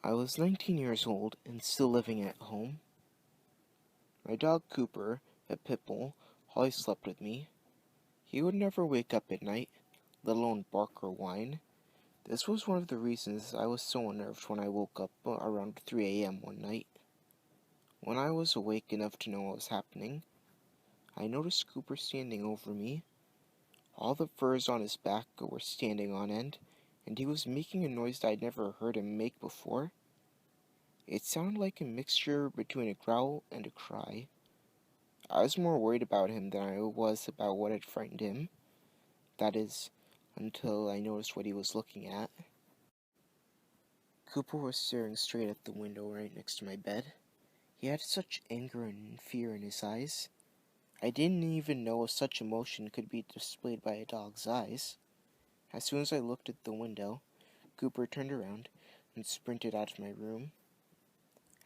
I was 19 years old and still living at home. My dog Cooper, a pit bull, always slept with me. He would never wake up at night, let alone bark or whine. This was one of the reasons I was so unnerved when I woke up around 3 a.m. one night. When I was awake enough to know what was happening, I noticed Cooper standing over me. All the furs on his back were standing on end, and he was making a noise that I'd never heard him make before. It sounded like a mixture between a growl and a cry. I was more worried about him than I was about what had frightened him. That is, until I noticed what he was looking at. Cooper was staring straight at the window right next to my bed. He had such anger and fear in his eyes. I didn't even know such emotion could be displayed by a dog's eyes. As soon as I looked at the window, Cooper turned around and sprinted out of my room.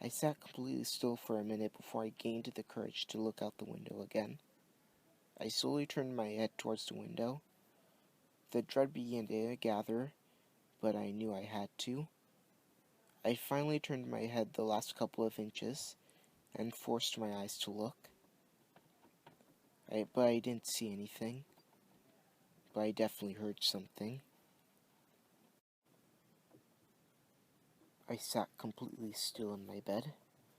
I sat completely still for a minute before I gained the courage to look out the window again. I slowly turned my head towards the window. The dread began to gather, but I knew I had to. I finally turned my head the last couple of inches and forced my eyes to look. But I didn't see anything. But I definitely heard something. I sat completely still in my bed,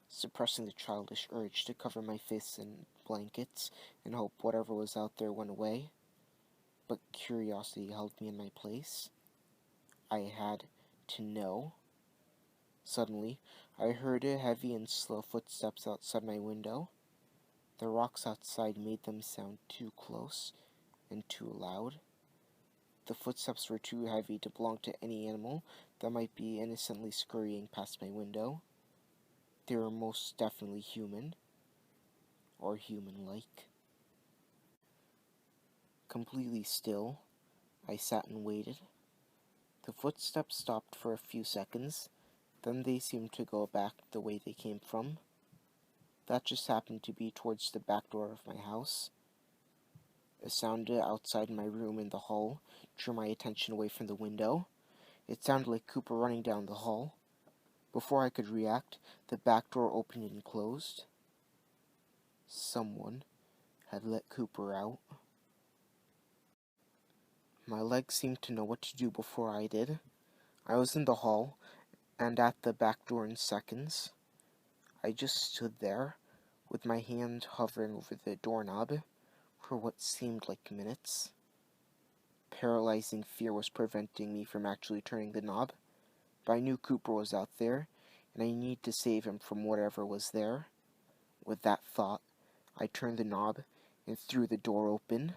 suppressing the childish urge to cover my face in blankets and hope whatever was out there went away. But curiosity held me in my place. I had to know. Suddenly, I heard heavy and slow footsteps outside my window. The rocks outside made them sound too close and too loud. The footsteps were too heavy to belong to any animal that might be innocently scurrying past my window. They were most definitely human, or human-like. Completely still, I sat and waited. The footsteps stopped for a few seconds, then they seemed to go back the way they came from. That just happened to be towards the back door of my house. A sound outside my room in the hall drew my attention away from the window. It sounded like Cooper running down the hall. Before I could react, the back door opened and closed. Someone had let Cooper out. My legs seemed to know what to do before I did. I was in the hall and at the back door in seconds. I just stood there, with my hand hovering over the doorknob, for what seemed like minutes. Paralyzing fear was preventing me from actually turning the knob, but I knew Cooper was out there, and I needed to save him from whatever was there. With that thought, I turned the knob and threw the door open.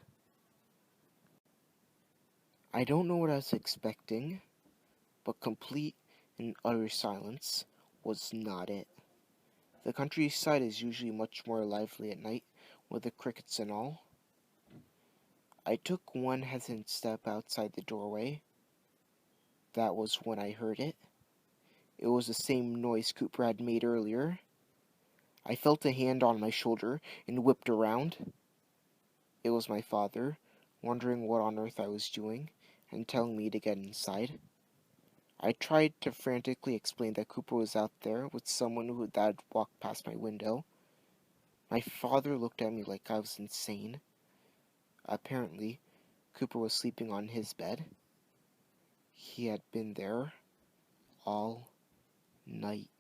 I don't know what I was expecting, but complete and utter silence was not it. The countryside is usually much more lively at night, with the crickets and all. I took one hesitant step outside the doorway. That was when I heard it. It was the same noise Cooper had made earlier. I felt a hand on my shoulder and whipped around. It was my father, wondering what on earth I was doing, and telling me to get inside. I tried to frantically explain that Cooper was out there with someone who had walked past my window. My father looked at me like I was insane. Apparently, Cooper was sleeping on his bed. He had been there all night.